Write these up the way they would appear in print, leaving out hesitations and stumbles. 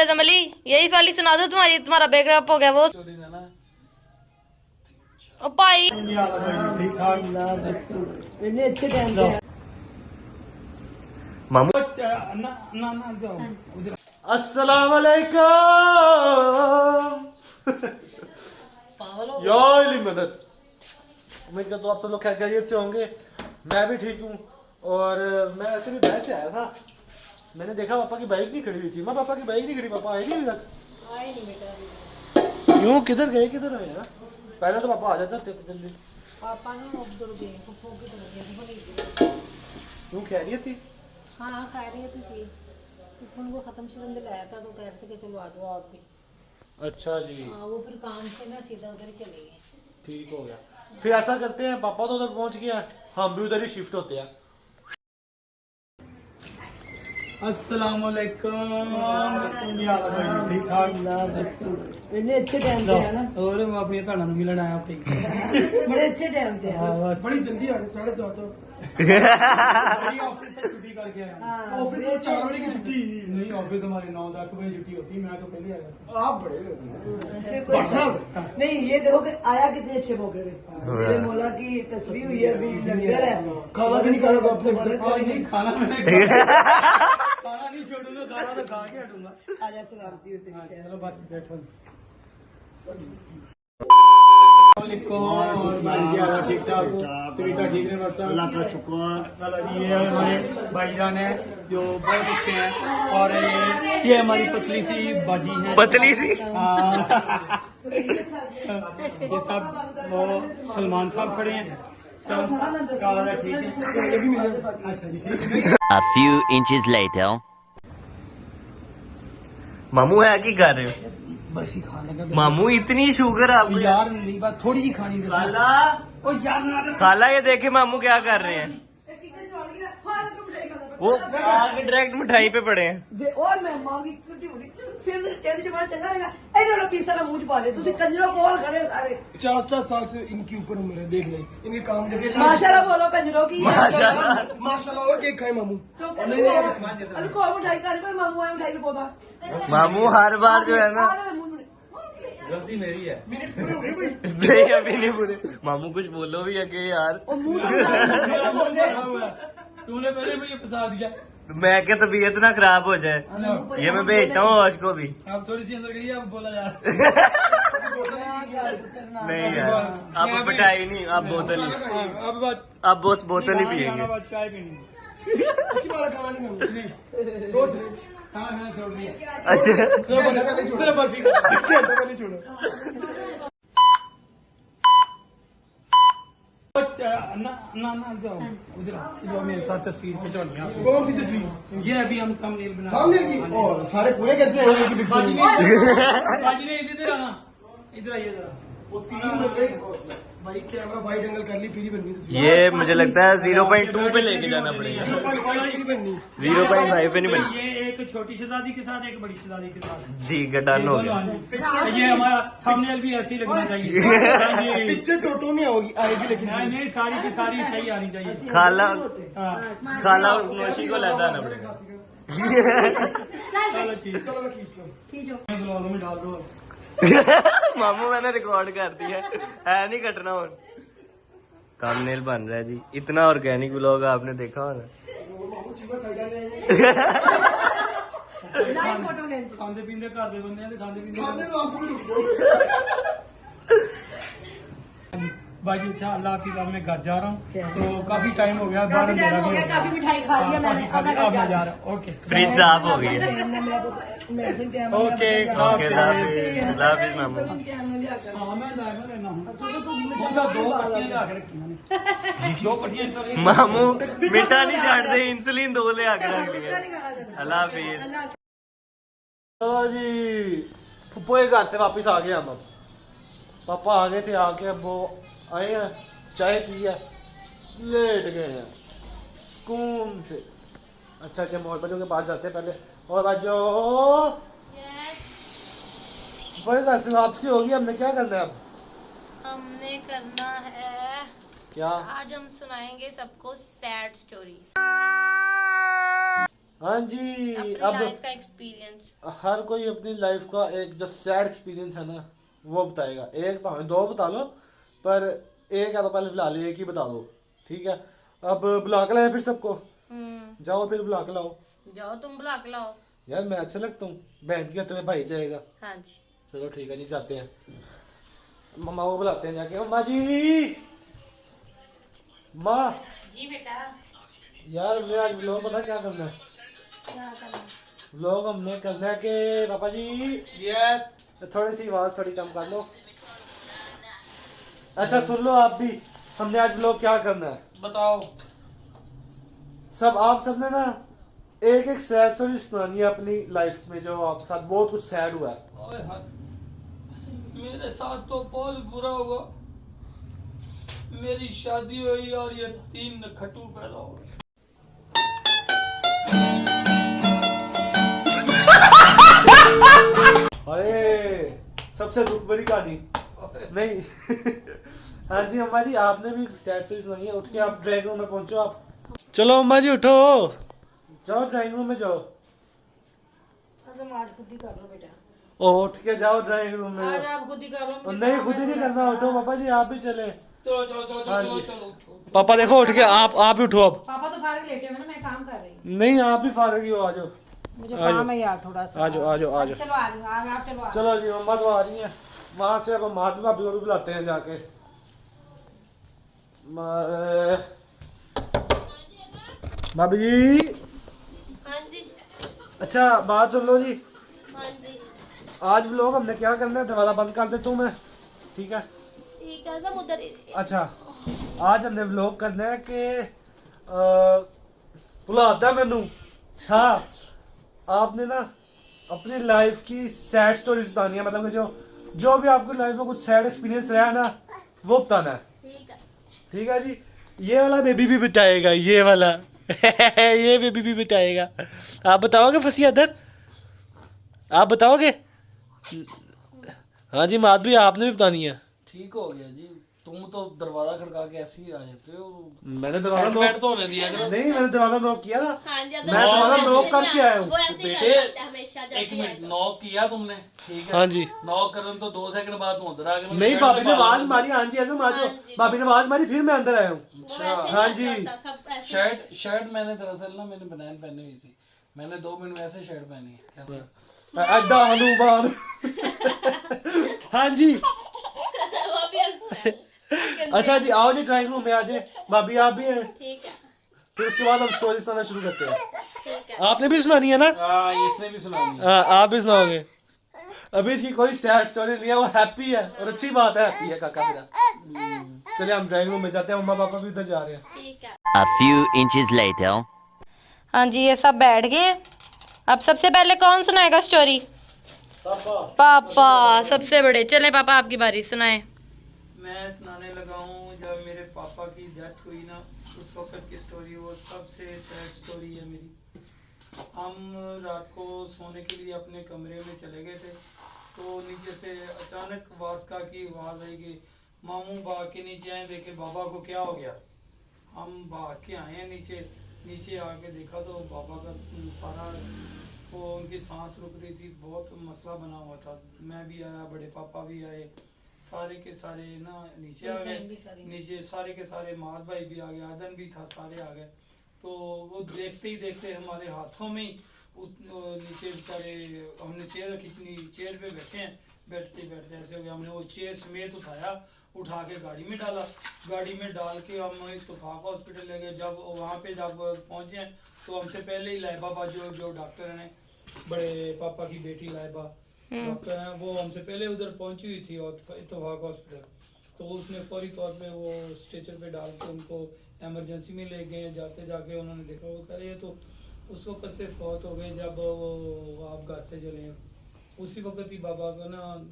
वाले जमली, यही वाली सुना दो, तुम्हारा ब्रेकअप हो गया वो। ओ भाई मामू अस्सलाम वालेकुम या मदद। उम्मीद करता हूँ आप सब लोग खैरियत से होंगे। मैं भी ठीक हूँ। और मैं ऐसे भी बाहर से आया था, मैंने देखा पापा की बाइक नहीं खड़ी हुई थी। पापा की बाइक नहीं खड़ी, पापा आए नहीं अभी तक। क्यों, किधर गए, किधर आए यार? पहले तो पापा आ जाते जल्दी। पापा ना उधर गए, फुफो की तरफ गए। क्यों, खैरियत थी? हाँ खैरियत थी। उनको खत्म से लाया था तो कह रहे थे कि चलो आ जाओ आप भी। अच्छा जी। हाँ वो फिर काम से ना सीधा उधर ही चले गए। ठीक हो गया। फिर ऐसा करते हैं, पापा तो उधर पहुंच गया, हम भी उधर ही शिफ्ट होते हैं। अस्सलाम वालेकुम। अच्छे टाइम पे है ना। और मैं अपनी भैन मिलन आया पे बड़े अच्छे टाइम पे है। बड़ी जल्दी आ गई 7:30 ऑफिस से छुट्टी करके आया। ऑफिस में 4 बजे की छुट्टी नहीं, ऑफिस हमारे 9-10 बजे छुट्टी होती, मैं तो पहले आ जाता। आप बड़े नहीं ये देखो कि आया कितने अच्छे मौके पे। मेरे मौला की तस्वीर हुई है, अभी लंगर है, खाना भी नहीं खाया आपने। नहीं खाना मैंने खाना नहीं छोड़ूंगा, खाना तो खा के हटूंगा। आजा सलामती होते हैं। चलो बस बैठो। ठीक ठाक, सुविधा ठीक है, अल्लाह का शुक्र। ये हमारे भाईजान है जो बहुत अच्छे हैं, और ये हमारी पतली सी बाजी है। पतली सी ये सब वो सलमान साहब खड़े हैं। ठीक है। अच्छा जी, ठीक है। A few inches later. मामू है की कर रहे हो? बर्फी खाने लगा। मामू इतनी शुगर आपको? यार नहीं, बात थोड़ी ही खानी थी। खाला, ओ यार ना खाला ये देखे मामू क्या कर रहे हैं। वो आगे डायरेक्ट मिठाई पे पड़े हैं। और मैं मांगी फिर टेडी जमाना चंगा रहेगा। इन्होंने पीसा ना मुंह च पा ले, तुसी कंजरों कोल खड़े हो सारे। 50 साल से इनके ऊपर उम्र है, देख ले इनके काम देखे। माशाल्लाह बोलो कंजरों की। माशाल्लाह। और केक खाए मामू। अरे को मिठाई खा रहे, मामू आए मिठाई को पौधा। मामू हर बार जो है ना, गलती मेरी है। मिनट पूरे हो गए भाई। नहीं अभी नहीं पूरे। मामू कुछ बोलो भी है कि यार। तूने पहले मुझे फंसा दिया। मैं क्या तबीयत ना खराब हो जाए, ये मैं भेजता हूँ आज को भी। अब थोड़ी सी अंदर गई, अब बोला यार। नहीं यार, अब मिठाई नहीं, अब बोतल ही। अब बात, अब बस बोतल ही पियेंगे। चाय पीनी। खाना छोड़ दिया। अच्छा चलो बर्फी पहले छोड़ो। ना जाओ उधर, जो मेरे साथ तस्वीर खिंचवानी है। कौन सी तस्वीर? ये अभी हम थंबनेल बना की। और सारे पूरे कैसे हैं? बाजी ने इधर आना, इधर आइए जरा। वो 3 बंदे भाई कैमरा वाइड एंगल कर ली, फिर ही बननी तस्वीर। ये मुझे लगता है 0.2 पे लेके जाना पड़ेगा। 0.5 बननी, 0.5 पे नहीं बननी। ये एक छोटी शहजादी के साथ, एक बड़ी शहजादी के साथ। जी डन हो गया। ये हमारा थंबनेल भी ऐसी लगना चाहिए। पिक्चर टोटो नहीं आएगी, लेकिन नहीं सारी की सारी सही आनी चाहिए। खाला खाला हाँ। नौशी को लेता आना पड़ेगा। चलो ठीक, चलो मैं खींचो ब्लॉग में डाल दो। मामू मैंने रिकॉर्ड कर दिया है नहीं कटना। और थंबनेल बन रहा है जी, इतना ऑर्गेनिक व्लॉग आपने देखा होगा। खाते पीते घर दे बंदे खाते पीते। बाजी अच्छा, अल्लाह हाफिज़। अब मैं घर जा रहा हूँ, तो काफी टाइम हो गया, काफी मिठाई खा लिया मैंने। अब मैं जा रहा हूँ। ओके, फ्रिज साफ हो गई है। ओके, ओके हाफिज मामू। हाँ मैं लाया लेना हूँ। 2 पट्टियाँ ला के रखी मैंने। 2 पट्टियाँ मामू मीठा नहीं छाड़ते, इंसुलिन 2 ले आके रख लिए। अल्लाह हाफिज। तो जी फुप्पो के घर से वापस आ गए हम। अब पापा आ गए थे, आके अब वो आए हैं, चाय पी है, लेट गए हैं सुकून से। अच्छा क्या मोहब्बत के पास जाते हैं पहले। और बाजो बड़े घर से वापसी होगी, हमने क्या करना है अब? हमने करना है क्या? आज हम सुनाएंगे सबको सैड स्टोरी। हाँ जी, अपनी अब लाइफ का एक्सपीरियंस। हर कोई अपनी लाइफ का एक जो सैड एक्सपीरियंस है ना वो बताएगा। एक भाਵੇਂ दो बता लो, पर एक या तो पहले फिलहाल एक ही बता दो, ठीक है। अब बुला के लाए फिर सबको, जाओ फिर बुला के लाओ। जाओ तुम बुला के लाओ। यार मैं अच्छा लगता हूँ, बहन की तुम्हें भाई जाएगा। हाँ जी। चलो ठीक है जी, जाते हैं, मम्मा को बुलाते हैं जाके। मम्मा जी, माँ जी बेटा। यार मैं आज व्लॉग पता क्या करना है? क्या करना? व्लॉग हमने करना है कि पापा जी यस थोड़ी सी आवाज थोड़ी कम कर लो। अच्छा सुन लो आप भी, हमने आज व्लॉग क्या करना है बताओ। सब, आप सबने ना एक एक सैड स्टोरी सुनानी है अपनी लाइफ में जो आपके साथ बहुत कुछ सैड हुआ है। ओए हाय, मेरे साथ तो बहुत बुरा हुआ। मेरी शादी हुई और ये 3 खट्टू पैदा हो गए। अरे सबसे दुख भरी कहानी नहीं। हाँ जी अम्मा जी, आपने भी सैड स्टोरी सुनाई है। उठ के आप ड्राइंग रूम में पहुंचो आप। चलो अम्मा जी उठो, जाओ ड्राइंग रूम में जाओ। आज खुद ही कर लो बेटा। ओ उठ के जाओ ड्राइंग रूम में। आज आप खुद ही कर लो। नहीं खुद ही नहीं करना, उठो पापा जी आप भी चले। चलो चलो चलो हाँ चलो जी। चलो उठो। पापा देखो उठ के आप ही उठो अब। पापा तो फारग लेटे हुए ना, मैं काम कर रही हूँ। नहीं आप ही फारग ही हो, आ जाओ। मुझे आ जाओ। काम है यार थोड़ा सा। आ जाओ आ जाओ आ जाओ। चलो आ रही हूँ, आप चलो आ जाओ। चलो जी मम्मा तो आ रही हैं वहां से, अब हम माधवी भाभी को भी बुलाते हैं जाके। भाभी जी, हाँ जी। अच्छा बात सुन लो जी, हाँ जी। आज व्लॉग हमने क्या करना है, दरवाजा बंद कर दे तू, मैं ठीक है। ठीक है सब उधर ही। अच्छा आज हमने व्लॉग करना है कि भुलाता मैनू। हाँ आपने ना अपनी लाइफ की सैड स्टोरी बतानी है, मतलब कि जो भी आपकी लाइफ में कुछ सैड एक्सपीरियंस रहा है ना वो बताना है, ठीक है। ठीक है जी। ये वाला बेबी भी बताएगा, ये वाला ये बेबी भी बताएगा। आप बताओगे फसिया दर, आप बताओगे? हाँ जी माधवी आपने भी बतानी है। ठीक हो गया जी, तुम तो दरवाजा खड़का के ऐसे ही आ जाते हो। मैंने दरवाजा सेटलमेंट तो होने दिया करो। नहीं, मैंने दरवाजा नॉक किया था। हाँ जी। मैं दरवाजा नॉक करके आया हूँ। वो ऐसे ही बेटे, करते हैं हमेशा जब एक भी मिनट आए तो। नॉक किया तुमने, ठीक है। हाँ जी। नॉक करने तो 2 सेकंड बाद तुम अंदर आ गए। नहीं भाभी ने आवाज मारी, हाँ जी ऐसे मारो। हाँ जी। भाभी ने आवाज मारी फिर मैं अंदर आया हूँ। वो ऐसे ही हाँ करता जी। था, सब ऐसे ही। शर्ट मैंने दरअसल ना मैंने बनान पहनी हुई थी। मैंने 2 मिनट में ऐसे शर्ट पहनी है कैसे। अड्डा हनुमान। हाँ जी। वो भी हंसता है। अच्छा जी आओ जी ड्राइंग रूम में आ जाए, भाभी आप भी हैं। ठीक है। फिर उसके बाद हम स्टोरी सुनाना शुरू करते हैं। ठीक है। आपने भी सुनानी है ना? हाँ इसने भी सुनानी है। हाँ आप भी सुनाओगे। अभी इसकी कोई सैड स्टोरी नहीं है, वो हैप्पी है और अच्छी बात है, हैप्पी है काका मेरा। चलिए हम ड्राइंग रूम में जाते हैं, मम्मा पापा भी उधर जा रहे हैं। ठीक है। A few inches later. हाँ जी ये सब बैठ गए। अब सबसे पहले कौन सुनाएगा स्टोरी? पापा पापा सबसे बड़े। चले पापा आपकी बारी, सुनाए। मैं सुनाने लगा हूँ जब मेरे पापा की डेथ हुई ना, उस वक्त की स्टोरी। वो सबसे सैड स्टोरी है मेरी। हम रात को सोने के लिए अपने कमरे में चले गए थे, तो नीचे से अचानक वास्का की आवाज़ आई कि मामू भाग के नीचे आए, देखे बाबा को क्या हो गया। हम भाग के आए हैं नीचे आके देखा तो बाबा का सारा वो उनकी सांस रुक रही थी, बहुत मसला बना हुआ था। मैं भी आया, बड़े पापा भी आए, सारे के सारे ना नीचे आ गए। नीचे सारे के सारे मार भाई भी आ गए, आदन भी था, सारे आ गए। तो वो देखते ही देखते हमारे हाथों में ही नीचे बेचारे, हमने चेयर खींचनी, चेयर पे बैठे हैं, बैठते बैठते ऐसे हो गया। हमने वो चेयर समेत उठा के गाड़ी में डाला। गाड़ी में डाल के हम इत्तेफाक हॉस्पिटल ले गए। जब वहाँ पे जब पहुँचे तो हमसे पहले ही लाइबा बा जो डॉक्टर हैं, बड़े पापा की बेटी लाइबा डॉक्टर हैं, वो हमसे पहले उधर पहुँची हुई थी इत्तेफाक हॉस्पिटल। तो उसने फौरी तौर पे वो स्ट्रेचर पे डाल के उनको एमरजेंसी में ले गए। जाते जाके उन्होंने देखा वो कह रहे हैं तो उस वक्त से फौत हो गए जब वो आप घर से चले। उसी वक्त ही बाबा को ना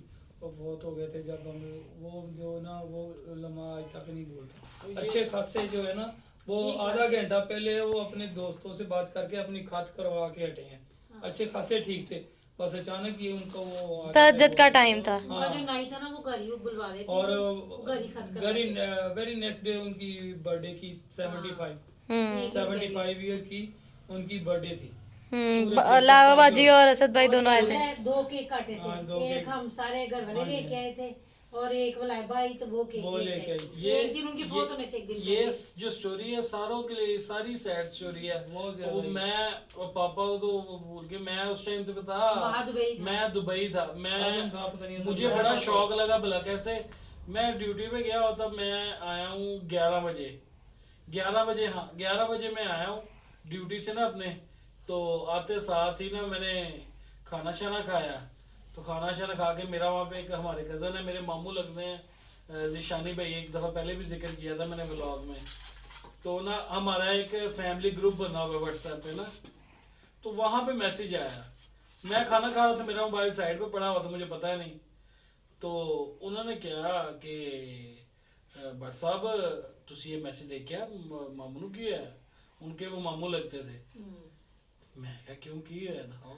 वो फौत हो गए थे। जब हम वो जो ना वो लम्हा आज तक नहीं बोलते। अच्छे खासे जो है ना वो आधा घंटा पहले वो अपने दोस्तों से बात करके अपनी खात करवा के हटे हैं। अच्छे खासे ठीक थे, बस अचानक ही उनको वो तहज्जुद का टाइम था। उनका जो नाई था ना वो घर ही बुलवा देते थे। और घर ही खत करवा देते। वेरी नेक्स्ट डे उनकी बर्थडे की 75 ईयर की उनकी बर्थडे थी। लावा बाजी और असद भाई दोनों आए थे। दो केक काटे थे, एक हम सारे घर वाले लेके आए थे और एक वाला भाई तो वो केक लेके आए। ये एक दिन उनकी फोटो में से एक दिन ये जो स्टोरी है सारों के लिए सारी सैड स्टोरी है। वो मैं और पापा को तो भूल के, मैं उस टाइम तो बता मैं दुबई था। मैं मुझे बड़ा शौक लगा भला कैसे मैं ड्यूटी पे गया और तब मैं आया हूँ 11 बजे 11 बजे मैं आया हूँ ड्यूटी से ना अपने। तो आते साथ ही ना मैंने खाना शाना खाया। तो खाना शाना खा के मेरा वहाँ पे एक हमारे कज़न है, मेरे मामू लगते हैं जिशानी भाई, एक दफ़ा पहले भी जिक्र किया था मैंने व्लॉग में। तो ना हमारा एक फैमिली ग्रुप बना हुआ है व्हाट्सएप पे ना, तो वहाँ पे मैसेज आया। मैं खाना खा रहा था, मेरा मोबाइल साइड पे पड़ा हुआ था, मुझे पता नहीं। तो उन्होंने क्या कि भट्ट साहब तुसी ये मैसेज देखिया मामू की है, उनके वो मामू लगते थे। मैं क्या क्यों की है दिखाओ।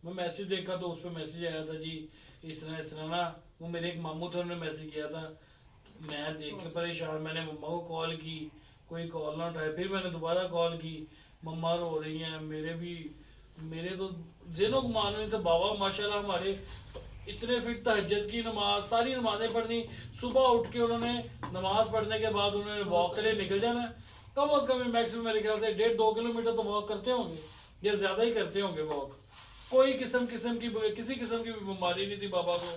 मैं मैसेज देखा तो उस पर मैसेज आया था जी इस तरह ना, वो मेरे एक मामू थे, उन्होंने मैसेज किया था। तो मैं देख के परेशान, मैंने मम्मा को कॉल की, कोई कॉल ना उठाए। फिर मैंने दोबारा कॉल की, मम्मा रो रही हैं। मेरे तो जिनों को मान नहीं तो बाबा माशाल्लाह हमारे इतने फिट, तहज्जुद की नमाज सारी नमाजें पढ़नी, सुबह उठ के उन्होंने नमाज पढ़ने के बाद उन्होंने वॉक के लिए निकल जाना। कम अज कम मैक्सिमम मेरे ख्याल से 1.5-2 किलोमीटर तो वॉक करते होंगे या ज्यादा ही करते होंगे वॉक। कोई किसी किस्म की भी बीमारी नहीं थी बाबा को,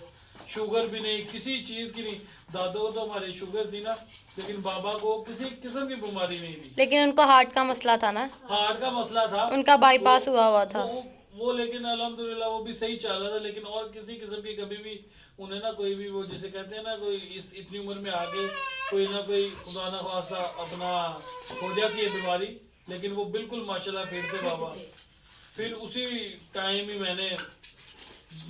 शुगर भी नहीं, किसी चीज की नहीं। दादो को तो हमारी शुगर थी ना, लेकिन बाबा को किसी किस्म की बीमारी नहीं थी। लेकिन उनको हार्ट का मसला था ना, हार्ट का मसला था, उनका बाईपास हुआ था वो लेकिन अल्हम्दुलिल्लाह वो भी सही चल रहा था। लेकिन और किसी किस्म की कभी भी उन्हें ना कोई भी वो जिसे कहते हैं ना कोई इतनी उम्र में आगे कोई ना कोई खुदा ना खास्ता अपना हो जाती है बीमारी, लेकिन वो बिल्कुल माशाल्लाह फिट थे बाबा। फिर उसी टाइम ही मैंने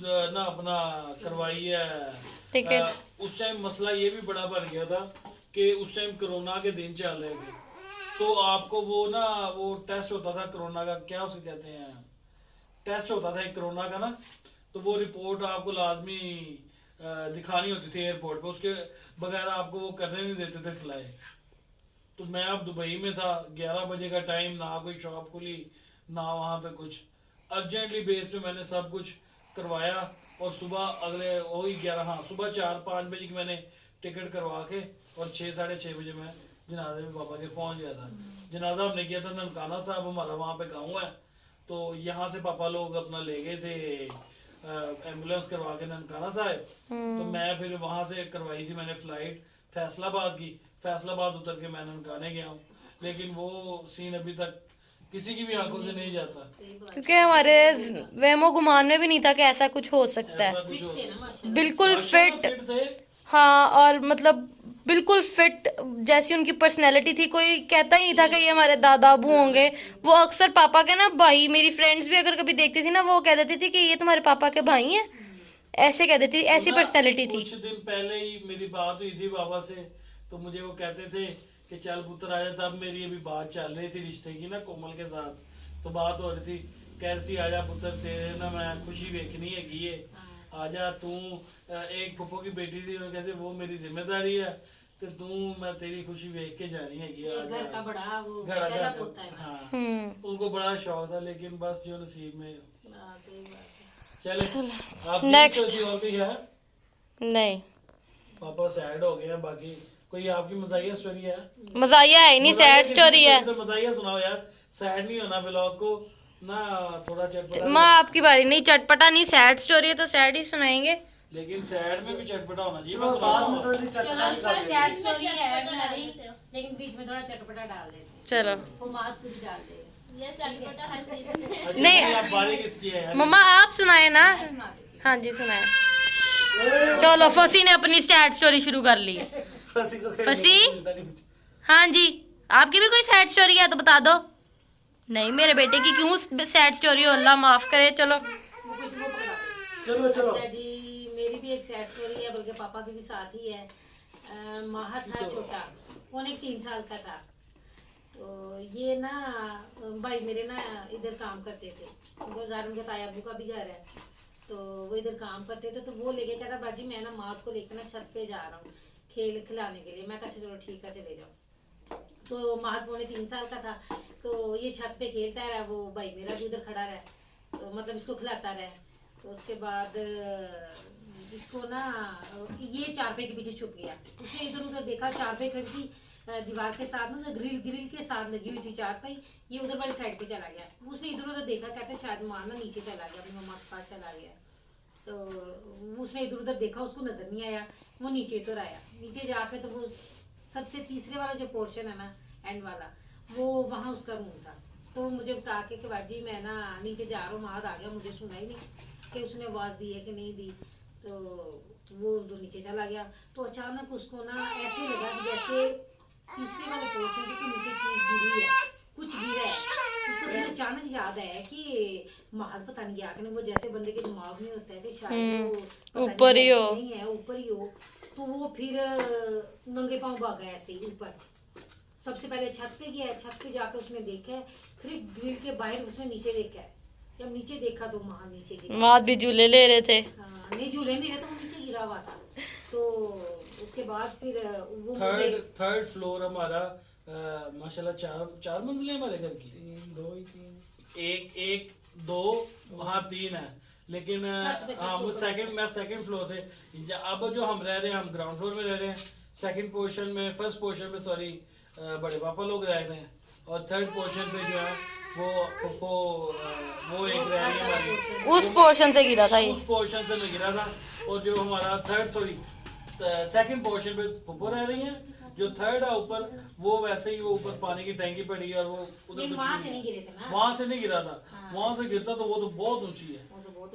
ना अपना करवाई है टिकट। उस टाइम मसला ये भी बड़ा बढ़ गया था कि उस टाइम कोरोना के दिन चल रहे थे। तो आपको वो ना वो टेस्ट होता था कोरोना का, क्या उसे कहते हैं, टेस्ट होता था एक कोरोना का ना, तो वो रिपोर्ट आपको लाजमी दिखानी होती थी एयरपोर्ट पे, उसके बगैर आपको वो करने नहीं देते थे फ्लाई। तो मैं अब दुबई में था, 11 बजे का टाइम, ना कोई शॉप खुली ना वहाँ पे कुछ। अर्जेंटली बेस पे मैंने सब कुछ करवाया और सुबह अगले वही 11 सुबह 4-5 बजे की मैंने टिकट करवा के और 6-6:30 बजे मैं जनाजे में पापा के पहुँच गया था। जनाजा हमने किया था ननकाना साहब, हमारा वहाँ पे गाँव है। तो यहाँ से पापा लोग अपना ले गए थे एम्बुलेंस करवा के ननकाना साहब। तो मैं फिर वहाँ से करवाई थी मैंने फ्लाइट फैसलाबाद की, फैसलाबाद उतर के मैं ननकाने गया हूँ। लेकिन वो सीन अभी तक किसी की भी आंखों से नहीं जाता, क्योंकि हमारे वहमो गुमान में भी नहीं था कि ऐसा कुछ हो सकता ऐसा है। कुछ हो सकता है। बिल्कुल माशाल्लाह फिट फिट थे। हाँ, और मतलब बिल्कुल फिट जैसी उनकी पर्सनैलिटी थी, कोई कहता ही नहीं था कि ये हमारे दादा अबू होंगे। वो अक्सर पापा के ना भाई, मेरी फ्रेंड्स भी अगर कभी देखती थी ना, वो कह देती थी कि ये तुम्हारे पापा के भाई हैं, ऐसे कह देती, ऐसी पर्सनैलिटी थी। कुछ दिन पहले ही मेरी बात हुई थी बाबा से, तो मुझे वो कहते थे कि चल पुत्र आजा। तब मेरी अभी बात चल रही थी रिश्ते की ना कोमल के साथ, तो बात हो रही थी, कह रही थी आजा पुत्र तेरे ना मैं खुशी देखनी है कि ये आजा तू। एक फुफो की बेटी थी, वो कहते वो मेरी जिम्मेदारी है, तो तू मैं तेरी खुशी देख के जानी है कि घर का बड़ा वो घर पहला पोता है। हाँ उनको बड़ा शौक था, लेकिन बस जो नसीब में। सही बात है। चले आप Next. सोचिए और भी है। नहीं, पापा सैड हो गए हैं, बाकी कोई आपकी मजाहिया स्टोरी है? मजाया है ही नहीं, सैड स्टोरी है। तो मजाहिया सुनाओ यार, सैड नहीं होना व्लॉग को ना, थोड़ा चटपटा। माँ आपकी बारी नहीं, चटपटा नहीं, सैड स्टोरी है तो सैड ही सुनाएंगे। लेकिन सैड में भी चटपटा होना चाहिए। चलो मैं बाद में सुनाऊंगा। थोड़ी सी चटपटा चलो निकाल देंगे। सैड स्टोरी है हमारी, लेकिन बीच में थोड़ा चटपटा डाल देते हैं। चलो वो मात खुद ही डाल देगा। ये चटपटा हर चीज में अच्छा, नहीं। आप बारीक इसकी है यार। मम्मा आप सुनाए ना। सुना देती हूँ। हाँ जी सुनाए। चलो फसी ने अपनी सैड स्टोरी शुरू कर ली है। फंसी को कहीं फंसी? मिलता नहीं मुझे। हाँ जी, आपकी भी कोई सैड स्टोरी है तो बता दो। नहीं, मेरे बेटे की क्यों सैड स्टोरी हो, अल्लाह माफ करे। चलो चलो चलो अच्छा जी, मेरी भी एक सैड स्टोरी है, बल्कि पापा की भी साथ ही है। माहर था छोटा, 3 साल का था। तो ये ना भाई मेरे ना इधर काम करते थे, उनको जारन के ताया अबू का भी घर है, तो वो इधर काम करते थे। तो वो लेके कहता बाजी मैं ना माँ को लेकर ना छत पे जा रहा हूँ खेल खिलाने के लिए। मैं कहा चलो ठीक है चले जाओ। तो महद पौने 3 साल का था, तो ये छत पे खेलता रहा, वो भाई मेरा भी उधर खड़ा रहा, तो मतलब इसको खिलाता रहा। तो उसके बाद इसको ना ये चारपाई के पीछे छुप गया। उसने इधर उधर देखा, चारपाई खड़ी थी दीवार के साथ ना, ग्रिल के साथ लगी हुई थी चारपाई, ये उधर वाली साइड पे चला गया। उसने इधर उधर देखा, कहते शायद माँ ना नीचे चला गया, अपनी मम्मा के पास चला गया। तो उसने इधर उधर देखा, उसको नजर नहीं आया, वो नीचे उतर आया। नीचे जाके तो वो सबसे तीसरे वाला जो पोर्शन है ना, एंड वाला, वो वहाँ उसका रूम था। तो मुझे बता के कि बाजी मैं ना नीचे जा रहा हूँ, महद आ गया, मुझे सुना ही नहीं कि उसने आवाज़ दी है कि नहीं दी। तो वो तो नीचे चला गया। तो अचानक उसको ना ऐसे लगा कि जैसे तीसरे वाले पोर्शन से नीचे चीज गिरी है, कुछ गिरा है। उसको फिर अचानक याद आया कि महल पता नहीं क्या, वो जैसे बंदे के दिमाग में होता है कि शायद वो पता ऊपर ही हो, नहीं है, ऊपर ही हो। तो वो फिर नंगे पाँव भागा ऐसे ही ऊपर। सबसे पहले छत पे गया, छत पे जाकर उसने देखा है, फिर ग्रिल के बाहर उसने नीचे देखा है। जब नीचे देखा तो वहाँ नीचे गिरा। माद भी झूले ले रहे थे। हाँ, नहीं झूले नहीं रहे, तो वो नीचे गिरा हुआ था। तो उसके बाद फिर वो थर्ड फ्लोर हमारा माशाल्लाह चार मंजिलें हमारे घर की, 3 एक 2 हाँ 3 है, लेकिन हाँ वो मैं सेकंड फ्लोर से, अब जो हम रह रहे हैं, हम ग्राउंड फ्लोर में रह रहे हैं। सेकंड पोर्शन में, फर्स्ट पोर्शन में सॉरी, बड़े पापा लोग रह रहे हैं, और थर्ड पोर्शन पे जो है वो एक रह रही है हमारी, उस पोर्शन से गिरा था ये। उस पोर्शन से मैं गिरा था। और जो हमारा सेकंड पोर्शन पे फुप्पो रह रही है, जो थर्ड है ऊपर, वो वैसे ही वो ऊपर पानी की टैंकी पड़ी है, और वो उधर कुछ वहां से नहीं गिरे थे ना, वहां से नहीं गिरा था। वहां से गिरता तो वो तो बहुत ऊंची है।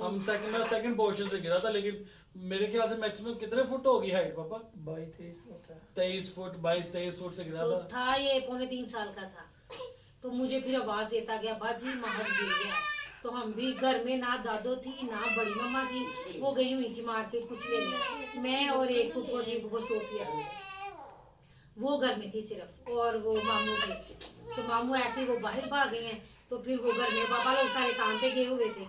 हम सेकंड पोर्शन से गिरा था, लेकिन मेरे ख्याल से मैक्सिमम कितने फुट होगी हाइट पापा? 23 फुट 23 फुट से गिरा तो था। था ये पौने 3 साल का था। तो मुझे फिर आवाज देता गया, बाजी महल गिर गया। तो हम भी घर में, ना दादो थी ना बड़ी मम्मा थी, वो गई हुई थी मार्केट कुछ लेने, मैं और एक फुप्पो जी, वो सोफिया, वो घर में थी सिर्फ, और वो मामू थे। तो मामू ऐसे ही वो बाहर भाग गए हैं। तो फिर वो घर में, पापा लोग सारे काम पे गए हुए थे।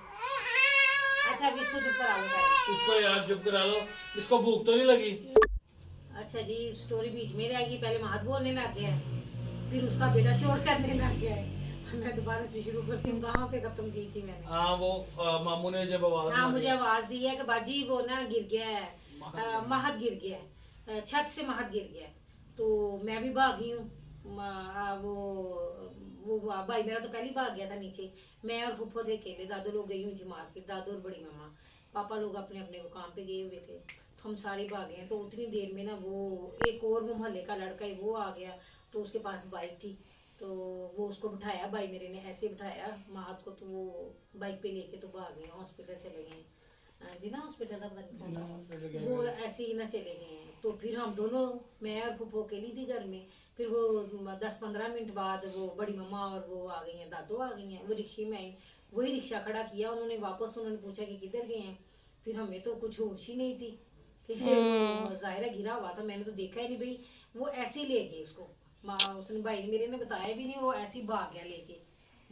अच्छा अभी इसको चुप करा लो, इसको यार चुप करा लो, इसको भूख तो नहीं लगी? अच्छा जी, स्टोरी बीच में रहेगी। पहले महद बोलने लग गया है, फिर उसका बेटा शोर करने लग गया है। मैं दोबारा से शुरू करती हूँ, कहाँ पे खत्म की थी मैंने? हाँ वो मामू ने जब आवाज, हाँ मुझे आवाज दी है कि बाजी वो ना गिर गया है, महद गिर गया है, छत से महद गिर गया है। तो मैं भी भागी हूँ। वो भाई मेरा तो पहले भाग गया था नीचे। मैं और फुफ्फो थे अकेले, दादू लोग गई हुई थी मार्केट, दादू और बड़ी मम्मा, पापा लोग अपने अपने वो काम पे गए हुए थे। तो हम सारे भागे हैं। तो उतनी देर में ना वो एक और वो मोहल्ले का लड़का ही वो आ गया। तो उसके पास बाइक थी, तो वो उसको बिठाया, भाई मेरे ने ऐसे बिठाया महद को। तो वो बाइक पे लेके तो भाग गए, हॉस्पिटल चले गए जी ना, हॉस्पिटल था पता नहीं, वो ऐसे ही ना चले गए हैं। तो फिर हम दोनों, मैं और फुफ्फो अकेली थी घर में। फिर वो 10-15 मिनट बाद वो बड़ी मम्मा और वो आ गई हैं, दादू आ गई हैं, वो रिक्शे में आई। वही रिक्शा खड़ा किया उन्होंने, वापस उन्होंने पूछा कि किधर गए हैं। फिर हमें तो कुछ होश ही नहीं थी कि जाहिरा गिरा हुआ था, मैंने तो देखा ही नहीं भाई। वो ऐसे ही ले गए उसको, उसने भाई ने मेरे ने बताया भी नहीं, और वो ऐसे ही भाग गया लेके।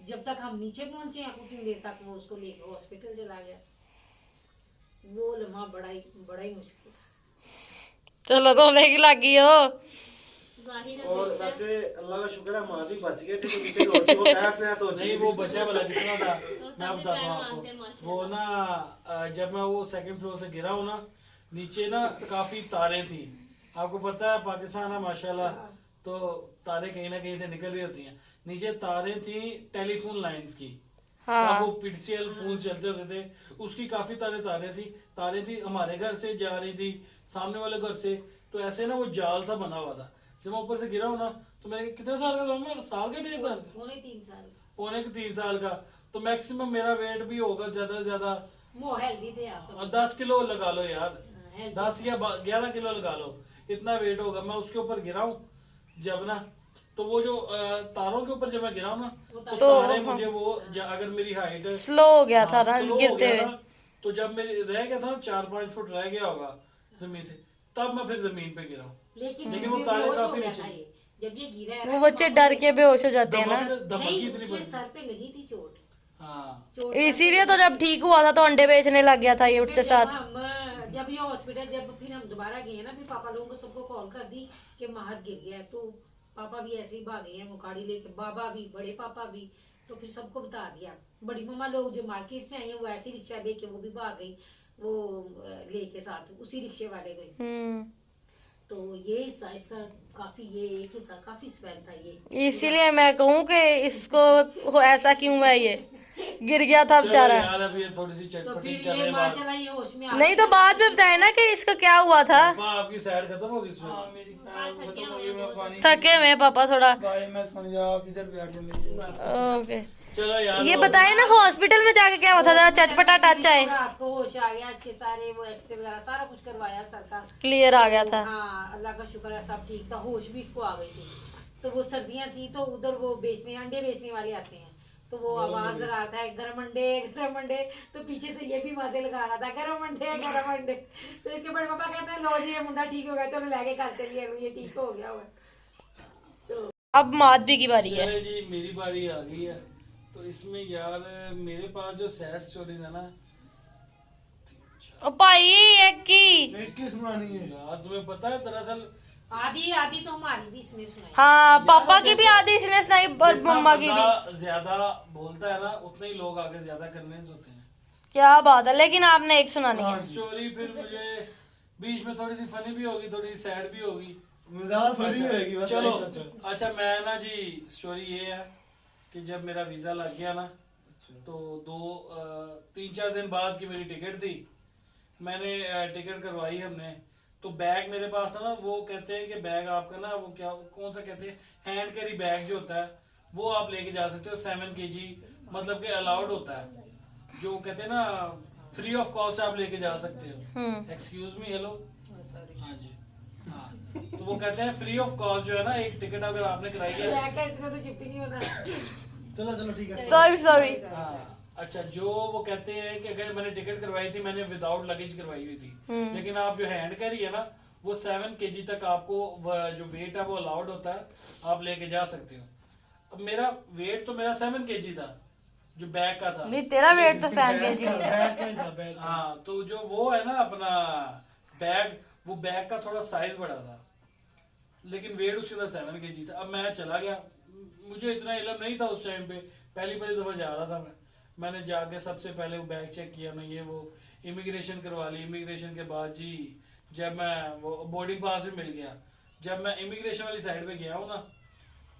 जब तक हम नीचे पहुंचे हैं उतनी देर तक वो उसको लेकर हॉस्पिटल चला गया। वो लम्हा बड़ा ही मुश्किल। चलो रोने की लगी हो। और वैसे अल्लाह का शुक्र है माँ भी बच गए थे, तो नीचे रोटी वो तहस नहस हो नहीं, वो बच्चा वाला किसना था मैं बताता हूँ आपको। वो ना जब मैं वो सेकंड फ्लोर से गिरा हूँ ना, नीचे ना काफी तारें थी। आपको पता है पाकिस्तान है माशाल्लाह, तो तारें कहीं ना कहीं से निकल रही होती हैं। नीचे तारें थी टेलीफोन लाइंस की, हाँ। वो पीटीसीएल फोन चलते होते थे, उसकी काफी तारें थी हमारे घर से जा रही थी, सामने वाले घर से। तो ऐसे ना वो जाल सा बना हुआ था। जब मैं ऊपर से गिरा हूँ ना, तो मैं कितने साल का था मैं? साल का 1.5 साल? पौने 3 साल। पौने के 3 साल का। तो मैक्सिमम मेरा वेट भी होगा ज्यादा से ज्यादा वो हेल्दी थे आप। 10 किलो लगा लो यार, 10 या 11 किलो लगा लो, इतना वेट होगा। मैं उसके ऊपर गिरा हूँ जब ना, तो वो जो तारों के ऊपर जब मैं गिरा हूँ ना, तो तारे मुझे वो अगर मेरी हाइट स्लो हो गया था ना गिरते हुए। तो जब मेरी रह गया था ना 4-5 फुट रह गया होगा जमीन से, तब मैं फिर जमीन पे गिरा हूँ। लेकिन वो तारे काफी नीचे। जब ये गिरा है वो बच्चे डर के बेहोश हो जाते हैं ना, धमकी इतनी उसके बड़ी। सर पे लगी थी चोट। हाँ इसीलिए तो जब ठीक हुआ था तो अंडे बेचने लग गया था ये उठते साथ। जब ये हॉस्पिटल, जब फिर हम दोबारा गए ना, फिर पापा लोगों को सबको कॉल कर दी कि महद गिर गया है। तो पापा भी ऐसे ही भागे हैं वो गाड़ी लेके, बाबा भी, बड़े पापा भी। तो फिर सबको बता दिया। बड़ी मम्मा लोग जो मार्केट से आई हैं वो ऐसी रिक्शा लेके वो भी भाग गई, वो लेके साथ उसी रिक्शे वाले गए। तो ये हिस्सा इसका काफी, ये एक हिस्सा काफी स्वेल था ये। इसीलिए मैं कहूँ कि इसको ऐसा क्यों है, ये गिर गया था बेचारा। यार अब ये थोड़ी सी तो चटपटी फिर करने ये बाद माशाल्लाह ये होश में आ नहीं तो बाद में बताए ना कि इसका क्या हुआ था। पापा आपकी साइड खत्म होगी इसमें। हाँ मेरी खत्म हो गई, मैं पानी थके हुए हैं पापा थोड़ा। भाई मैं सुन जा, आप इधर बैठ जाइए। ओके, चलो यार ये बताए ना हॉस्पिटल में जाके क्या हुआ था, जरा चटपटा टच आए। रात को होश आ गया, इसके सारे वो एक्सरे वगैरह सारा कुछ करवाया सरकार। क्लियर आ गया था। हाँ अल्लाह का शुक्र है सब ठीक था, होश भी इसको आ गई थी। तो वो सर्दियां थी तो उधर वो बेचने अंडे बेचने वाले आते हैं, तो वो आवाज लगा रहा था गरम अंडे गरम अंडे, तो पीछे से ये भी आवाजें लगा रहा था गरम अंडे गरम अंडे। तो इसके बड़े पापा कहते हैं लो जी ये मुंडा ठीक हो गया, चलो लेके घर चलिए, ये ठीक हो गया हुआ। अब माधवी की बारी है। चले जी मेरी बारी आ गई है। तो इसमें यार मेरे पास जो सैड स्टोरीज है ना ओ भाई एक की यार, तुम्हें पता है दरअसल आधी आधी तो हमारी भी इसने सुनाई। हाँ पापा की भी आधी इसने सुनाई और जितना मम्मा की भी। बंदा ज्यादा बोलता है ना उतने ही लोग आगे ज्यादा कन्विंस होते हैं। क्या बात है, लेकिन आपने एक सुनानी है। स्टोरी फिर मुझे बीच में थोड़ी सी फनी भी होगी, थोड़ी सी सैड भी होगी। चलो अच्छा, मैं ना जी स्टोरी ये है कि जब मेरा वीजा लग गया ना तो 3-4 दिन बाद की मेरी टिकट थी, मैंने टिकट करवाई हमने। तो बैग मेरे पास है ना, वो कहते हैं कि बैग आपका ना वो क्या कौन सा कहते हैं, हैंड कैरी बैग जो होता है वो आप लेके जा सकते हो 7 kg, मतलब कि अलाउड होता है, जो कहते हैं ना फ्री ऑफ कॉस्ट आप लेके जा सकते हो। एक्सक्यूज मी, हेलो, हाँ जी, हाँ। तो वो कहते हैं फ्री ऑफ कॉस्ट जो है ना, एक टिकट अगर आपने कराई है, बैग का इसमें तो चिप ही नहीं होता। चलो ठीक है, सॉरी सॉरी। हाँ अच्छा, जो वो कहते हैं कि अगर मैंने टिकट करवाई थी, मैंने विदाउट लगेज करवाई हुई थी, लेकिन आप जो हैंड कैरी है ना वो 7 kg तक आपको जो वेट है वो अलाउड होता है, आप लेके जा सकते हो। अब मेरा वेट तो मेरा 7 kg था जो बैग का था। नहीं तेरा वेट तो 7 kg था। हाँ तो जो वो है ना अपना बैग, वो बैग का थोड़ा साइज बड़ा था, लेकिन वेट उसके अंदर 7 kg था। अब मैं चला गया, मुझे इतना इल्म नहीं था उस टाइम पे, पहली दफा जा रहा था मैंने जाके सबसे पहले वो बैग चेक किया ना, ये वो इमिग्रेशन करवा ली। इमिग्रेशन के बाद जी जब मैं वो बोर्डिंग पास भी मिल गया, जब मैं इमिग्रेशन वाली साइड पे गया हूँ ना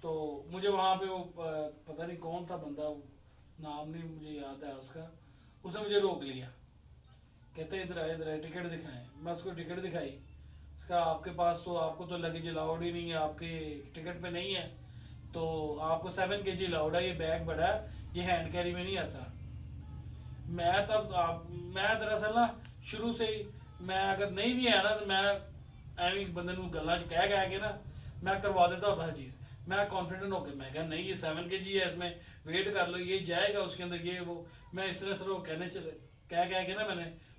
तो मुझे वहाँ पे वो पता नहीं कौन था बंदा, नाम नहीं मुझे याद है उसका, उसने मुझे रोक लिया, कहते इधर आए टिकट दिखाएं। मैं उसको टिकट दिखाई, उसका आपके पास तो आपको तो लगेज अलाउड ही नहीं है, आपके टिकट पे नहीं है, तो आपको 7 kg अलाउड है, ये बैग बड़ा है, ये हैंड कैरी में नहीं आता। मैं दरअसल ना शुरू से ही, मैं अगर नहीं भी है ना तो मैं एवं बंदे को गल्ला च कह के ना मैं करवा देता होता चीज। मैं कॉन्फिडेंट हो गया, मैं कहा नहीं ये 7 kg है, इसमें वेट कर लो, ये जाएगा उसके अंदर, ये वो। मैं इस तरह से वो कहने चले कह के ना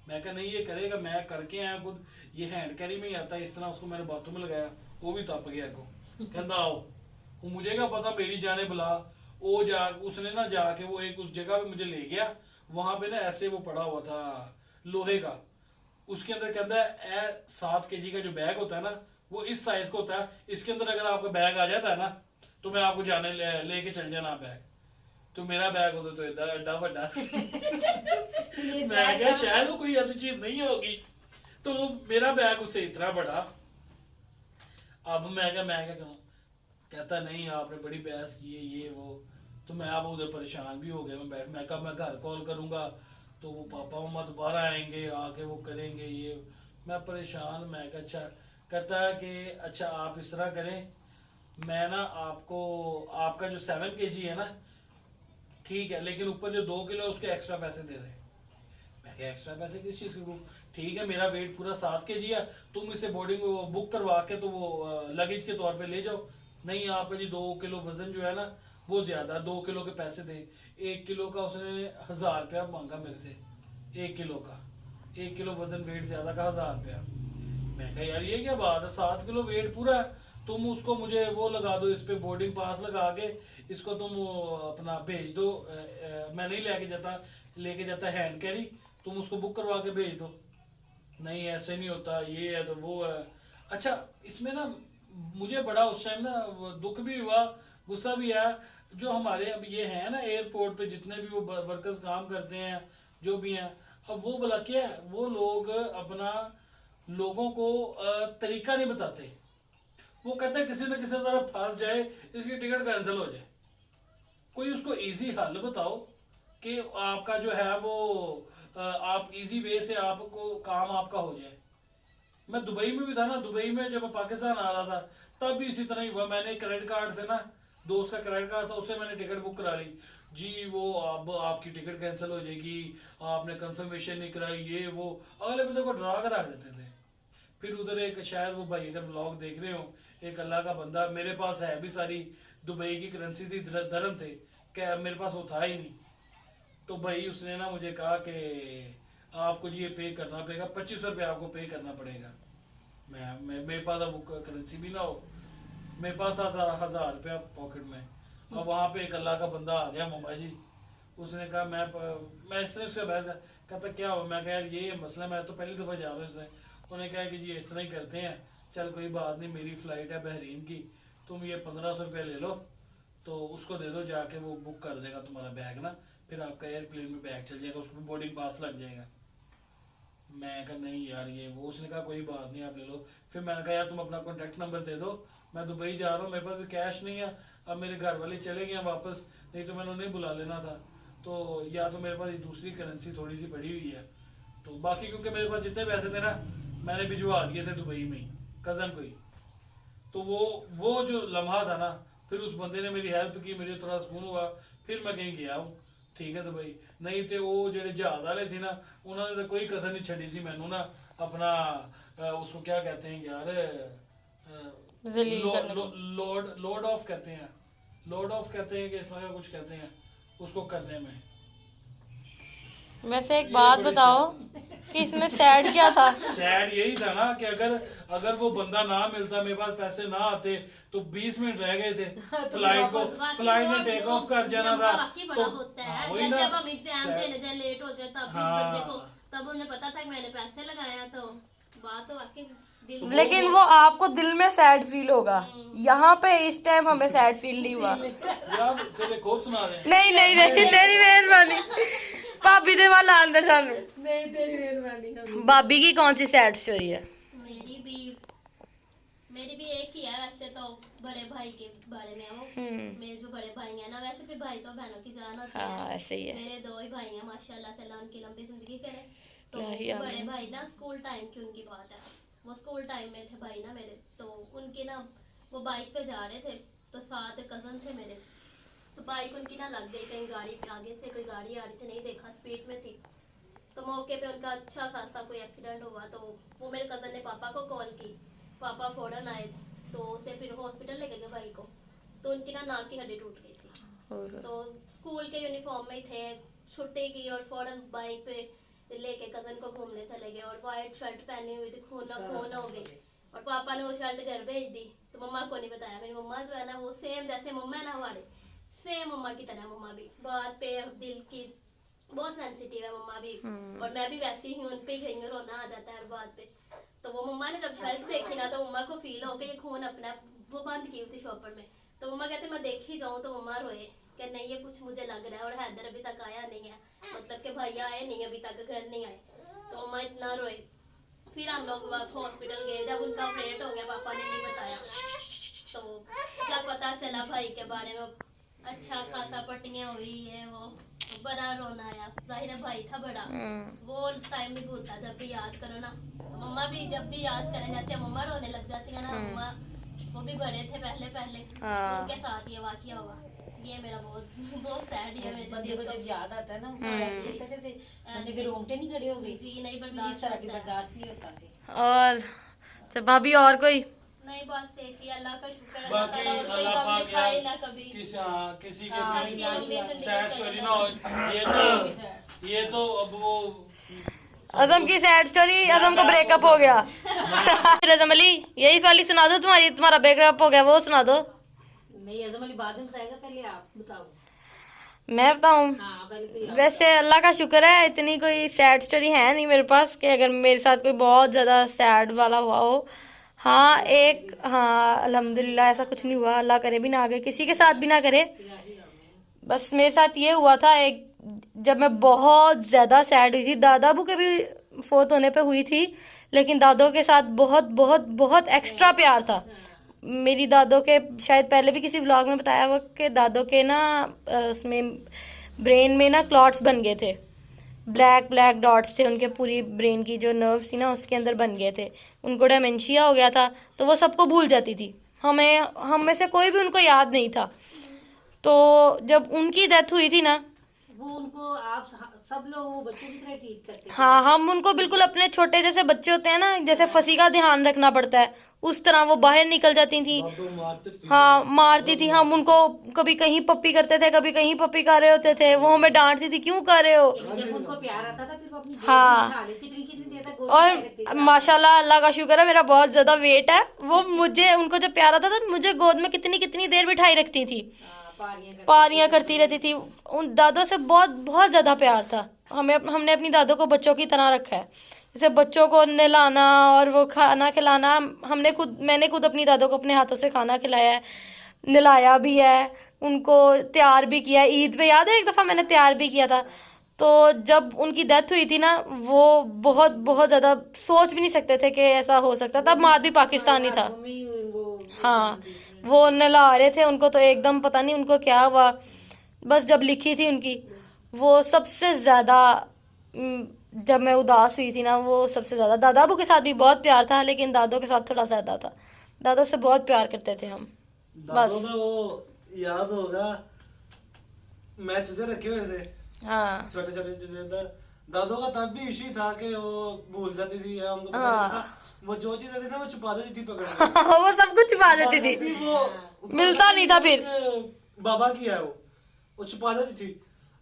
मैं कहा नहीं ये करेगा, मैं करके आया खुद, ये हैंड कैरी में ही आता है। इस तरह उसको मैंने बातों में लगाया, वो भी तप गया को, कहता आओ। वो मुझे क्या पता मेरी जाने बुला, वो उसने ना जाके वो एक उस जगह पे मुझे ले गया, वहां पे ना ऐसे वो पड़ा हुआ था लोहे का, उसके अंदर कहता है 7 kg का जो बैग होता है ना वो इस साइज का होता है, इसके अंदर अगर आपका बैग आ जाता है ना तो मैं आपको जाने लेके चल जाना बैग। तो मेरा बैग होता तो एडा बड़ा मैं क्या शायद वो कोई ऐसी चीज नहीं होगी, तो मेरा बैग उससे इतना बड़ा। अब मैं क्या करूं, कहता नहीं आपने बड़ी बहस की है ये वो। तो मैं अब उधर परेशान भी हो गया, मैं कहा मैं घर कॉल करूंगा तो वो पापा मम्मा दोबारा आएंगे, आके वो करेंगे ये। मैं परेशान, मैं कहा अच्छा, कहता है कि अच्छा आप इस तरह करें, मैं ना आपको आपका जो 7 kg है ना ठीक है, लेकिन ऊपर जो 2 किलो उसके एक्स्ट्रा पैसे दे दें। मैं क्या एक्स्ट्रा पैसे किस चीज़ के? ठीक है मेरा वेट पूरा 7 kg है, तुम इसे बोर्डिंग बुक करवा के तो वो लगेज के तौर पे ले जाओ। नहीं आपका जी 2 किलो वजन जो है ना वो ज्यादा, 2 किलो के पैसे दे। 1 किलो का उसने 1000 रुपया मांगा मेरे से, 1 किलो का, 1 किलो वजन वेट ज्यादा का 1000 रुपया। मैं कहा यार ये क्या बात है, 7 किलो वेट पूरा है, तुम उसको मुझे वो लगा दो, इस पे बोर्डिंग पास लगा के इसको तुम अपना भेज दो। मैं नहीं लेके जाता हैंड कैरी, तुम उसको बुक करवा के भेज दो। नहीं ऐसे नहीं होता, ये है तो वो है। अच्छा इसमें ना मुझे बड़ा उस टाइम ना दुख भी हुआ, गुस्सा भी आया। जो हमारे अब ये हैं ना एयरपोर्ट पे जितने भी वो वर्कर्स काम करते हैं जो भी हैं, अब वो भला क्या है, वो लोग अपना लोगों को तरीका नहीं बताते। वो कहते हैं किसी न किसी तरह फंस जाए, इसकी टिकट कैंसिल हो जाए। कोई उसको इजी हल बताओ कि आपका जो है वो आप इजी वे से आपको काम आपका हो जाए। मैं दुबई में भी था ना, दुबई में जब मैं पाकिस्तान आ रहा था तब भी इसी तरह ही हुआ। मैंने क्रेडिट कार्ड से ना, दोस्त का क्रेडिट कार्ड था, उससे मैंने टिकट बुक करा ली जी। वो अब आपकी टिकट कैंसिल हो जाएगी, आपने कंफर्मेशन नहीं कराई, ये वो अगले बंदे को डरा कर रख देते थे। फिर उधर एक शायद वो भाई अगर व्लॉग देख रहे हो, एक अल्लाह का बंदा, मेरे पास है भी सारी दुबई की करेंसी थी, दरम थे, क्या मेरे पास वो था ही नहीं। तो भाई उसने ना मुझे कहा कि आपको जी ये पे करना पड़ेगा, 2500 रुपये आपको पे करना पड़ेगा। मैं मेरे पास अब करेंसी भी ना हो, मेरे पास था 1000 रुपया पॉकेट में। अब वहाँ पे एक अल्लाह का बंदा आ गया मामा जी, उसने कहा मैं इसने उसका बहस कहता क्या हुआ। मैं कहा यार ये मसला, मैं तो पहली दफ़ा जा रहा हूँ इसने। उन्होंने कहा कि जी इस तरह ही करते हैं, चल कोई बात नहीं, मेरी फ़्लाइट है बहरीन की, तुम ये 1500 रुपये ले लो, तो उसको दे दो, जाके वो बुक कर देगा तुम्हारा बैग ना, फिर आपका एयरप्लेन में बैग चल जाएगा, उसमें बोर्डिंग पास लग जाएगा। मैं कहा नहीं यार ये वो, उसने कहा कोई बात नहीं आप ले लो। फिर मैंने कहा यार तुम अपना कॉन्टैक्ट नंबर दे दो, मैं दुबई जा रहा हूँ, मेरे पास भी कैश नहीं है, अब मेरे घर वाले चले गए वापस, नहीं तो मैंने उन्हें बुला लेना था। तो या तो मेरे पास ये दूसरी करेंसी थोड़ी सी पड़ी हुई है, तो बाकी क्योंकि मेरे पास जितने पैसे थे ना मैंने भिजवा दिए थे दुबई में ही कज़न को ही। तो वो जो लम्हा था ना, फिर उस बंदे ने मेरी हेल्प की, मुझे थोड़ा सुकून हुआ, फिर मैं कहीं गया हूँ। ठीक है दुबई, नहीं तो वो जो जहाज वाले सी ना, उन्होंने तो कोई कसर नहीं छड़ी सी मैनू ना अपना उसको क्या कहते हैं यार, लोड ऑफ कहते हैं, लोड ऑफ कहते हैं कि इस तरह कुछ कहते हैं उसको करने में। वैसे एक बात बताओ कि इसमें सैड क्या था? सैड यही था ना कि अगर वो बंदा ना मिलता, मेरे पास पैसे ना आते, तो 20 मिनट रह गए थे फ्लाइट ने टेक ऑफ कर जाना था। तो वही ना, जब हम एग्जाम देने जाए लेट हो जाए तब भी बंदे को, तब उन्हें पता था कि मैंने पैसे लगाया, तो बात तो वाकई दिल। लेकिन वो आपको दिल में सैड फील होगा, यहाँ पे इस टाइम हमें सैड फील नहीं हुआ। यार फिर एक और सुना दें। नहीं नहीं नहीं, तेरी मेहरबानी भाभी दे वाला अंदर सानू। नहीं तेरी मेहरबानी। भाभी की कौन सी सैड स्टोरी है? मेरी भी एक ही है वैसे तो, बड़े भाई के बारे में। वो मेरे जो बड़े भाई हैं ना, वैसे भी भाई तो बहनों की जान होती है। हाँ ऐसे ही है। मेरे 2 ही भाई हैं माशाल्लाह, ताला उनकी लंबी जिंदगी करे। तो इलाही आमीन। बड़े भाई ना स्कूल टाइम की उनकी बात है, वो स्कूल टाइम में थे भाई ना मेरे, तो उनके ना वो बाइक पे जा रहे थे, तो साथ कजन थे मेरे, तो बाइक उनकी ना लग गई कहीं गाड़ी पे, आगे से कोई गाड़ी आ रही थी, नहीं देखा, स्पीड में थी। तो मौके पे उनका अच्छा खासा कोई एक्सीडेंट हुआ। तो वो मेरे कजन ने पापा को कॉल की, पापा फौरन आए, तो उसे फिर हॉस्पिटल लेके गए भाई को। तो उनकी ना नाक की हड्डी टूट गई थी। तो स्कूल के यूनिफॉर्म में ही थे, छुट्टी की और फौरन बाइक पे लेके कजन को घूमने चले गए, और वाइट शर्ट पहनी हुई थी, खून हो गई, और पापा ने वो शर्ट घर भेज दी। तो मम्मा को नहीं बताया। मेरी मम्मा जो है ना, वो सेम जैसे मम्मा है ना हमारे, सेम मम्मा की तरह मम्मा भी बात पे दिल की बहुत सेंसिटिव है मम्मा भी, और मैं भी वैसी ही, उन पे कहीं रोना आ जाता है हर बात पे। तो वो मम्मा ने जब शर्ट देखी ना, तो मम्मा को फील हो गया, ये खून अपना वो बंद की हुई थी शॉपर में। तो मम्मा कहते मैं देख ही जाऊँ, तो मम्मा रोए कि नहीं ये कुछ मुझे लग रहा है, और हैदर अभी तक आया नहीं है, मतलब कि भैया आए नहीं अभी तक, घर नहीं आए। तो मम्मा इतना रोए। फिर हम लोग हॉस्पिटल गए, जब उनका ऑपरेट हो गया, पापा ने नहीं बताया। तो जब पता चला भाई के बारे में, अच्छा खासा पट्टियां हुई है, वो बड़ा रोना आया। जाहिर है भाई था बड़ा, वो टाइम नहीं भूलता, जब भी याद करो ना। मम्मा भी जब भी याद करने जाती है, मम्मा रोने लग जाती है ना। मम्मा वो भी बड़े थे पहले उनके साथ ये वाकया हुआ। ये मेरा बहुत सैड है। मेरे बंदे को जब याद आता है ना, ऐसे लगता है जैसे बंदे के रोंगटे नहीं खड़े हो गए। जी नहीं, इस तरह की बर्दाश्त नहीं होता फिर। और अच्छा भाभी और कोई? नहीं, बस एक ही, अल्लाह का शुक्र है, बाकी अल्लाह पाक दिखाए ना कभी। किसी के फिर सैड स्टोरी ना हो। ये तो अब वो अजम की सैड स्टोरी, अजम को ब्रेकअप हो गया। फिर अजम अली यही वाली सुना दो, तुम्हारा ब्रेकअप हो गया वो सुना दो। नहीं अजम अली बाद में बताएगा, पहले आप बताओ। मैं बताऊं? हाँ पहले तो आप। वैसे अल्लाह का शुक्र है इतनी कोई सैड स्टोरी है नहीं मेरे पास कि अगर मेरे साथ कोई बहुत ज़्यादा सैड वाला हुआ हो। हाँ एक, हाँ अल्हम्दुलिल्लाह ऐसा कुछ नहीं हुआ, अल्लाह करे भी ना आगे किसी के साथ भी ना करे। बस मेरे साथ ये हुआ था एक, जब मैं बहुत ज़्यादा सैड हुई थी, दादा अबू के भी फोत होने पे हुई थी, लेकिन दादों के साथ बहुत बहुत बहुत एक्स्ट्रा प्यार था। मेरी दादों के, शायद पहले भी किसी व्लॉग में बताया हुआ कि दादों के ना उसमें ब्रेन में ना क्लॉट्स बन गए थे, ब्लैक ब्लैक डॉट्स थे उनके, पूरी ब्रेन की जो नर्व्स थी ना उसके अंदर बन गए थे। उनको डेमेंशिया हो गया था, तो वो सबको भूल जाती थी, हम में से कोई भी उनको याद नहीं था। तो जब उनकी डेथ हुई थी ना, वो उनको आप सब लोग वो बच्चों की तरह ट्रीट करते थे। हाँ हम उनको बिल्कुल अपने छोटे जैसे बच्चे होते हैं ना, जैसे फंसी का ध्यान रखना पड़ता है, उस तरह वो बाहर निकल जाती थी। हाँ मारती थी, हम उनको कभी कहीं पप्पी करते थे, कभी कहीं पप्पी कर रहे होते थे, वो हमें डांटती थी क्यों कर रहे हो। जब उनको प्यार आता था फिर वो अपनी गोद हाँ। में उठा लेती, कितनी कितनी देर तक गोद में रखती और थी। माशाल्लाह अल्लाह का शुक्र है मेरा बहुत ज्यादा वेट है, वो मुझे, उनको जब प्यार आता था मुझे गोद में कितनी कितनी देर बिठाई रखती थी, पारियां करती रहती थी। उन दादों से बहुत बहुत ज़्यादा प्यार था। हमने अपनी दादों को बच्चों की तरह रखा है, जैसे बच्चों को नहलाना और वो खाना खिलाना, मैंने खुद अपनी दादों को अपने हाथों से खाना खिलाया है, नहलाया भी है, उनको तैयार भी किया है। ईद पे याद है एक दफ़ा मैंने तैयार भी किया था। तो जब उनकी डेथ हुई थी ना, वो बहुत बहुत ज़्यादा सोच भी नहीं सकते थे कि ऐसा हो सकता, तब माद भी पाकिस्तानी था। हाँ वो नहला रहे थे उनको, तो एकदम पता नहीं उनको क्या हुआ, बस जब लिखी थी उनकी, वो सबसे ज़्यादा जब मैं उदास हुई थी ना, वो सबसे ज़्यादा। दादा अबू के साथ भी बहुत प्यार था, लेकिन दादों के साथ थोड़ा ज़्यादा था। दादों से बहुत प्यार करते थे हम। दादों का वो याद होगा, मैं चूजे रखे हुए थे, हाँ छोटे छोटे चूजे अंदर। दादों का तब भी इश्यू था कि वो भूल जाती थी, हमको पता हाँ। नहीं था। वो जो चीज आती थी ना वो छुपा देती थी पकड़ के। वो सब कुछ छुपा लेती थी, वो मिलता नहीं था फिर। बाबा की है वो छुपा देती थी।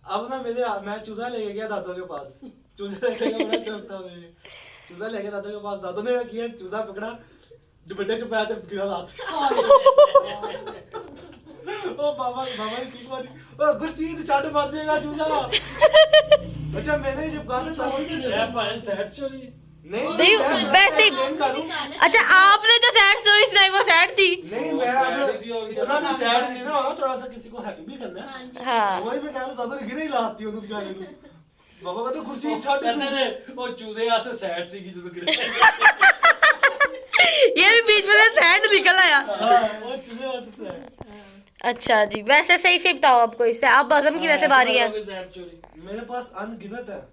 अब ना मैं चूजा लेके गया दादों के पास, चूजा लेके गया, बड़ा चौक था मुझे। चूजा लेके दादों के पास, दादों ने किया, चूजा पकड़ा, दुपट्टे छुपाया थे, गिरा रात। ओ बाबा ने चीख मारी, ओ गुरसीत चाट मार देगा चूजा। अच्छा मैंने जब गाने सैड स्टोरी नहीं वैसे ही। अच्छा आपने जो सैड स्टोरी सुनाई वो सैड थी। नहीं मैं इतना भी सैड नहीं ना, थोड़ा सा किसी को हैप्पी भी करना है। हाँ वही मैं कह रहा था, दादा ने गिरे ही लाती उनको बेचारे को। बाबा कहते कुर्सी छाट कहते ने ਉਹ ਚੂਜ਼ੇ ਆਸੇ ਸੈਡ ਸੀ ਕਿ ਜਦੋਂ ਗਿਰੇ ये भी बीच में से सैड निकल आया। वो चूजे वाले से। अच्छा जी, वैसे सही से बताओ आपको, इससे आप बज़म की वैसे बारी है, सैड स्टोरी मेरे पास अनगिनत है।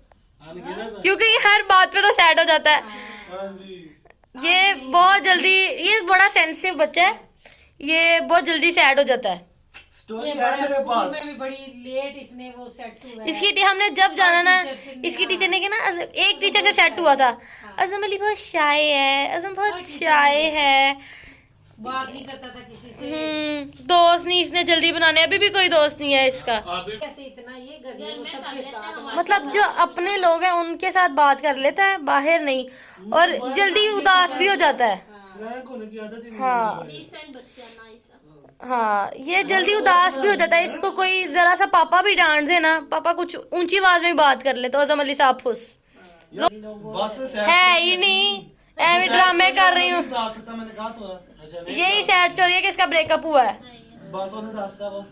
क्योंकि ये हर बात पे तो सैड हो जाता है। हाँ जी। ये बहुत जल्दी, ये बड़ा सेंसिटिव बच्चा है, ये बहुत जल्दी सैड हो जाता है। स्टोरी है मेरे स्कूल पास। में भी बड़ी लेट इसने वो सेट हुआ है। इसकी हमने जब जाना ना, टीचर से नहीं, इसकी टीचर ने कहा ना, एक टीचर से सेट हुआ था, अज़म अली बहुत शाय है, अज़म बहुत शाय है, बात नहीं करता था किसी से। दोस्त नहीं इसने जल्दी बनाने, अभी भी कोई दोस्त नहीं है इसका। कैसे इतना ये घर में वो सबके साथ मतलब जो अपने लोग हैं उनके साथ बात कर लेता है, बाहर नहीं, और जल्दी उदास भी हो जाता है। फ्रैंक होने की आदत ही नहीं हाँ है। हाँ ये जल्दी उदास भी हो जाता है। इसको कोई जरा सा पापा भी डांट दे ना, पापा कुछ ऊंची आवाज में बात कर ले तो अज़म अली साहब फुस बस से सैड है ही नहीं, ऐਵੇਂ ड्रामे कर रही हूँ। दास था, मैंने कहा तो है। यही सैड स्टोरी है कि इसका ब्रेकअप हुआ है। बस उन्हें दास था बस।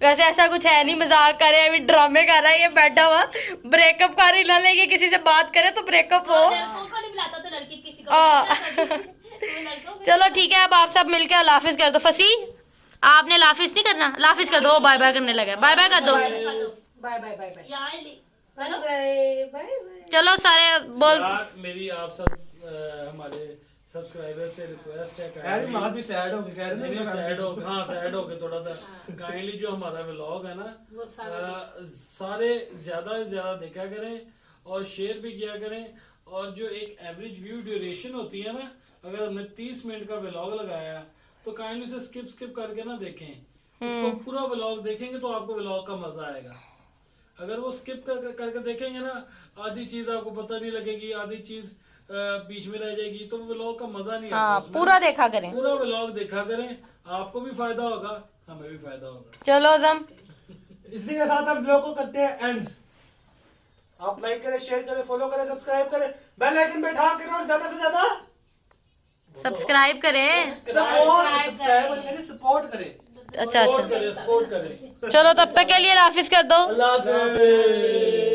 वैसे ऐसा कुछ है नहीं, मजाक कर रहे हैं, अभी ड्रामे कर रहा है ये बैठा हुआ, ब्रेकअप का रिला लेके किसी से बात करे तो ब्रेकअप हो। लड़कों को नहीं बुलाता तो लड़की किसी को चलो ठीक है, अब आप सब मिलकर अल्लाह हाफिज कर दो। फसी आपने लाफिज नहीं करना, लाफिज कर दो, बाय बाय करने लगे, बाय बाय कर दो। बाय बाय बाय बाय यहाँ ही बाय बाय। चलो सारे बोल। यार मेरी आप सब हमारे सब्सक्राइबर से रिक्वेस्ट है यार मां भी सैड हो गई, कह रहे थे सैड हो, हाँ सैड हो गए थोड़ा सा। काइंडली जो हमारा व्लॉग है ना, वो सारे ज्यादा से ज्यादा देखा करें और शेयर भी किया करें। और जो एक एवरेज व्यू ड्यूरेशन होती है ना, अगर हमने 30 मिनट का व्लॉग लगाया तो काइंडली उसे स्किप करके ना देखें, उसको पूरा व्लॉग देखेंगे तो आपको व्लॉग का मजा आएगा। अगर वो स्किप करके देखेंगे ना, आधी चीज आपको पता नहीं लगेगी, आधी चीज बीच में रह जाएगी, तो व्लॉग का मजा नहीं आता। उसमें पूरा देखा करें, पूरा व्लॉग देखा करें, आपको भी फायदा होगा, हमें भी फायदा होगा। चलो अज़म इसी के साथ हम ब्लॉग को करते हैं एंड। आप लाइक करें, शेयर करें, फॉलो करें, सब्सक्राइब करें, बेल आइकन पे ठा करें और ज्यादा से ज्यादा सब्सक्राइब करें। सपोर्ट करें। अच्छा अच्छा सपोर्ट करें। चलो तब तक के लिए हाफिज कर दो। अल्लाह हाफिज़।